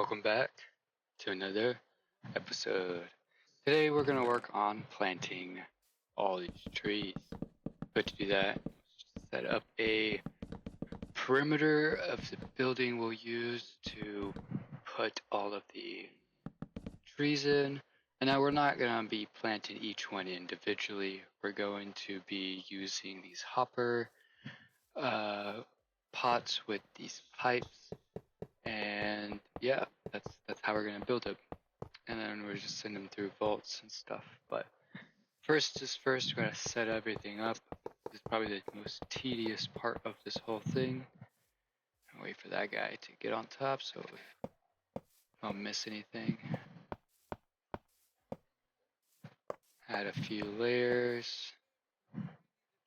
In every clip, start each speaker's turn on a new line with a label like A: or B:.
A: Welcome back to another episode. Today we're going to work on planting all these trees. But to do that, set up a perimeter of the building we'll use to put all of the trees in. And now we're not going to be planting each one individually. We're going to be using these hopper pots with these pipes. And yeah, that's how we're gonna build it. And then we're just sending them through vaults and stuff. But first, we're gonna set everything up. This is probably the most tedious part of this whole thing. And wait for that guy to get on top so we don't miss anything. Add a few layers.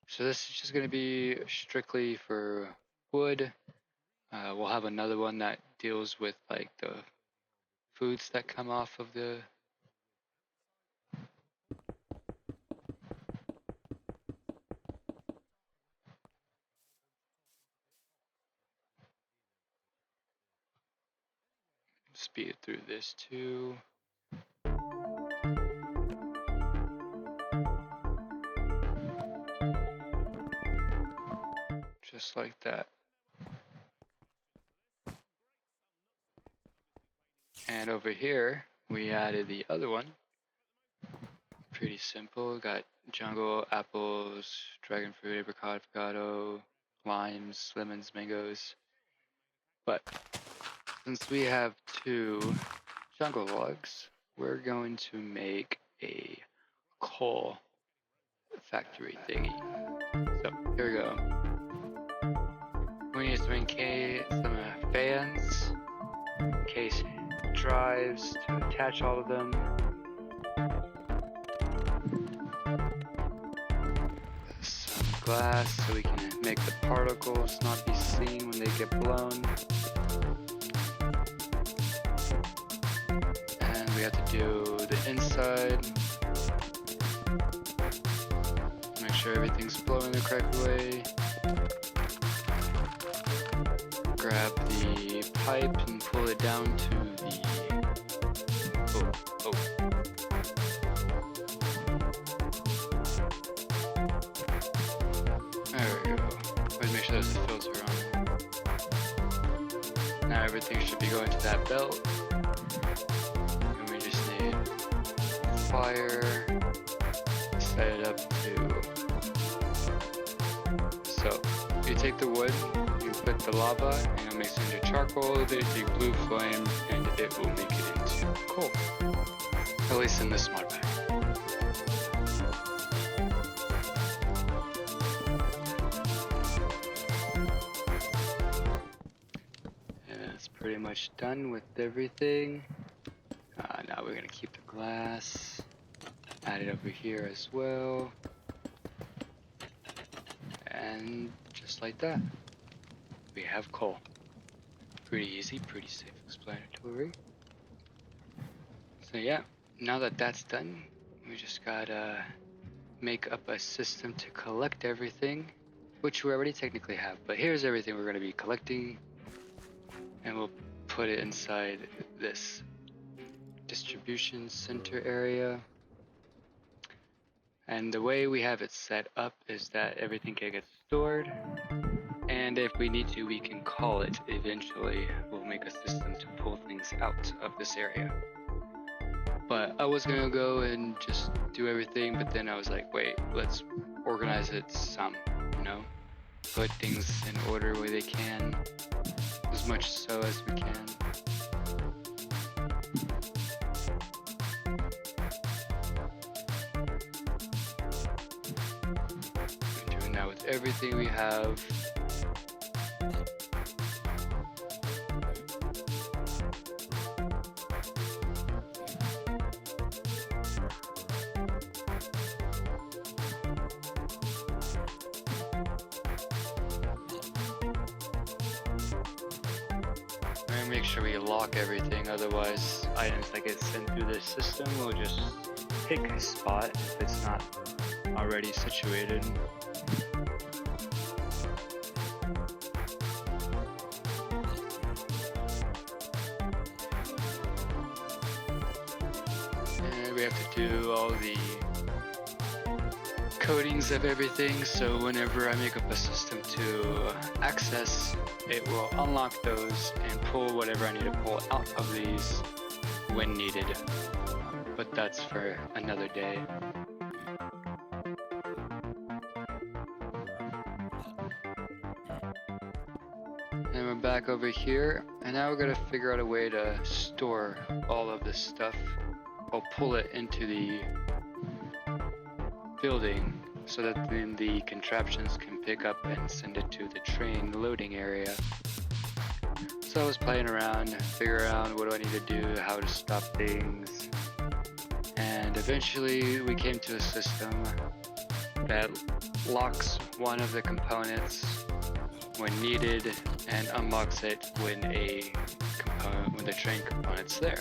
A: So this is just gonna be strictly for wood. We'll have another one that deals with like the foods that come off of the speed it through this too. Just like that. And over here, we added the other one. Pretty simple. Got jungle, apples, dragon fruit, apricot, avocado, limes, lemons, mangoes. But since we have 2 jungle logs, we're going to make a coal factory thingy. So here we go. We need some fans, case drives to attach all of them. Some glass so we can make the particles not be seen when they get blown. And we have to do the inside. Make sure everything's blowing the correct way. Grab the pipe and pull it down to the There we go. Let's make sure there's a filter on. Now everything should be going to that belt. And we just need fire. Set it up to. So you take the wood, you put the lava, and you'll mix it into charcoal, the blue flame, and it will make it into coal. At least in this mod pack. And that's pretty much done with everything. Now we're gonna keep the glass. Add it over here as well. And just like that, we have coal. Pretty easy, pretty self-explanatory. So yeah, now that that's done, we just gotta make up a system to collect everything, which we already technically have. But here's everything we're gonna be collecting, and we'll put it inside this distribution center area. And the way we have it set up is that everything can get stored, and if we need to, we can call it eventually. We'll make a system to pull things out of this area. But I was gonna go and just do everything, but then I was like, wait, let's organize it some, you know? Put things in order where they can, as much so as we can. With everything we have. And make sure we lock everything, otherwise items that get sent through the system will just pick a spot if it's not already situated. we have to do all the codings of everything, so whenever I make up a system to access, it will unlock those and pull whatever I need to pull out of these when needed. But that's for another day. And we're back over here, and now we're gonna figure out a way to store all of this stuff. I'll pull it into the building so that then the contraptions can pick up and send it to the train loading area. So I was playing around, figure out what do I need to do, how to stop things, and eventually we came to a system that locks one of the components when needed and unlocks it when the train component's there.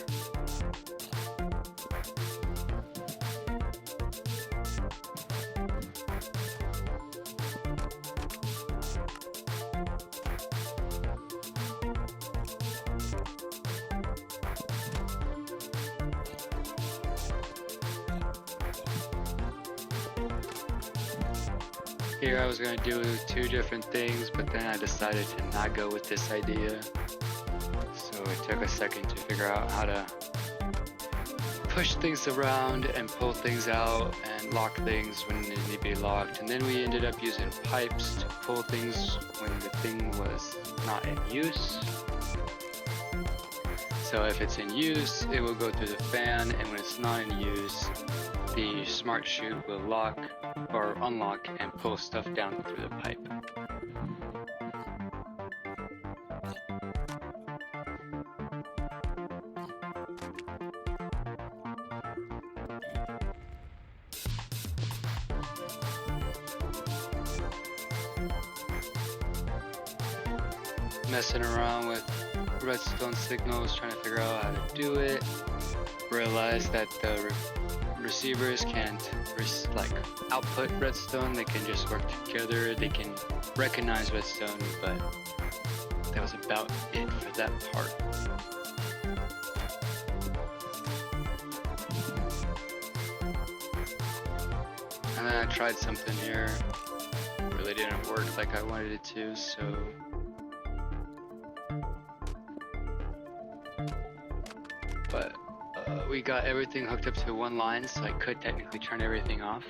A: Here I was going to do two different things, but then I decided to not go with this idea. So it took a second to figure out how to push things around and pull things out and lock things when they need to be locked. And then we ended up using pipes to pull things when the thing was not in use. So if it's in use, it will go through the fan, and when it's not in use, the smart chute will lock or unlock and pull stuff down through the pipe. Messing around with redstone signals, trying to figure out how to do it. Realized that the receivers can't output redstone, they can just work together, they can recognize redstone, but that was about it for that part. And then I tried something here, really didn't work like I wanted it to, so but we got everything hooked up to one line, so I could technically turn everything off.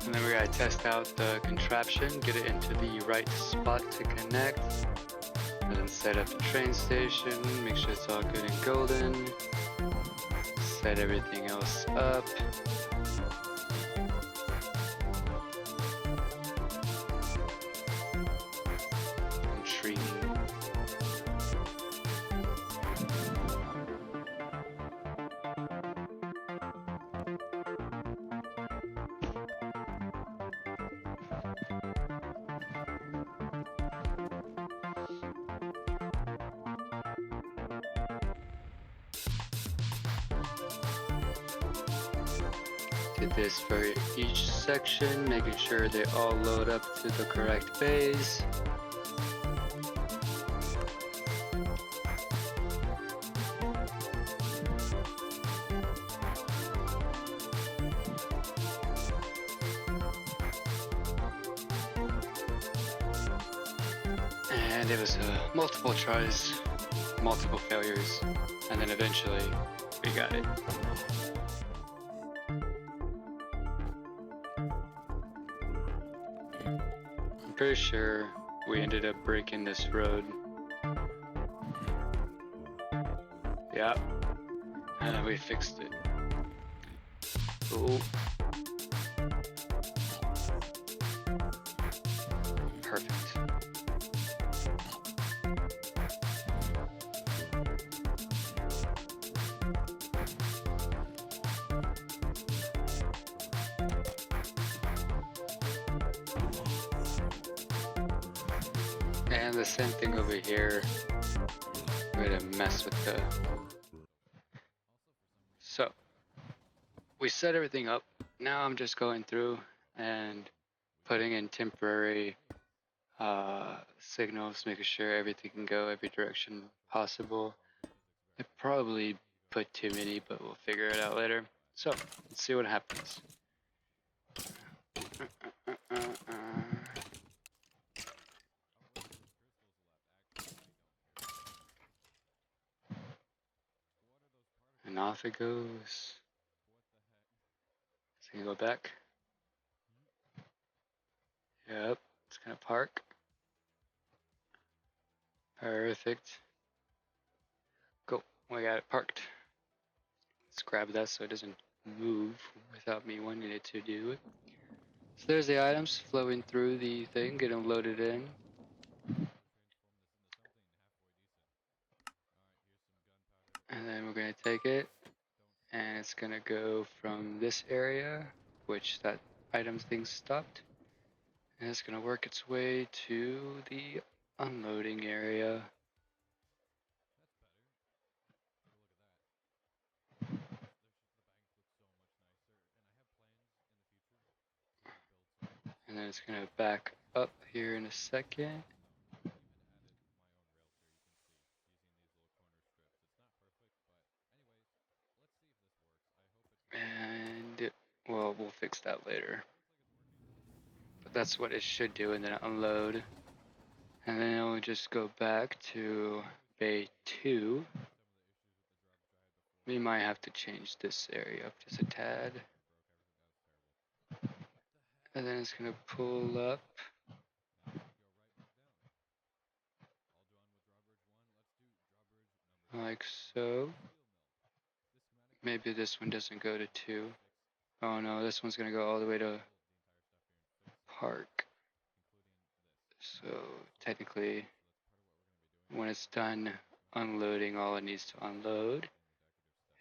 A: And then we gotta test out the contraption, get it into the right spot to connect, and then set up the train station, make sure it's all good and golden, set everything else up. Intriguing. Did this for each section, making sure they all load up to the correct bays. And it was multiple tries, multiple failures, and then eventually we got it. I'm pretty sure we ended up breaking this road. Yeah. And we fixed it. Cool. Perfect. And the same thing over here. We're gonna mess with the... So, we set everything up. Now I'm just going through and putting in temporary signals, making sure everything can go every direction possible. I probably put too many, but we'll figure it out later. So, let's see what happens. And off it goes. It's gonna go back. Yep, it's gonna park. Perfect. Go. We got it parked. Let's grab that so it doesn't move without me wanting it to do it. So there's the items flowing through the thing, getting loaded in. And then we're gonna take it, and it's gonna go from this area, which that items thing stopped, and it's gonna work its way to the unloading area. And then it's gonna back up here in a second. And well, we'll fix that later. But that's what it should do, and then unload. And then it'll just go back to bay 2. We might have to change this area up just a tad. And then it's gonna pull up. Like so. Maybe this one doesn't go to 2. Oh no, this one's gonna go all the way to park. So technically, when it's done unloading all it needs to unload,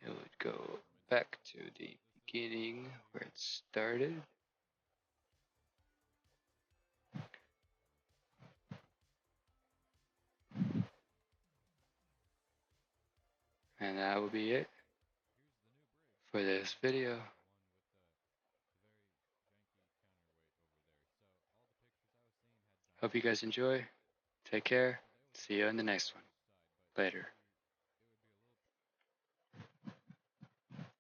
A: it would go back to the beginning where it started. And that will be it for this video. Hope you guys enjoy. Take care. See you in the next one. Later.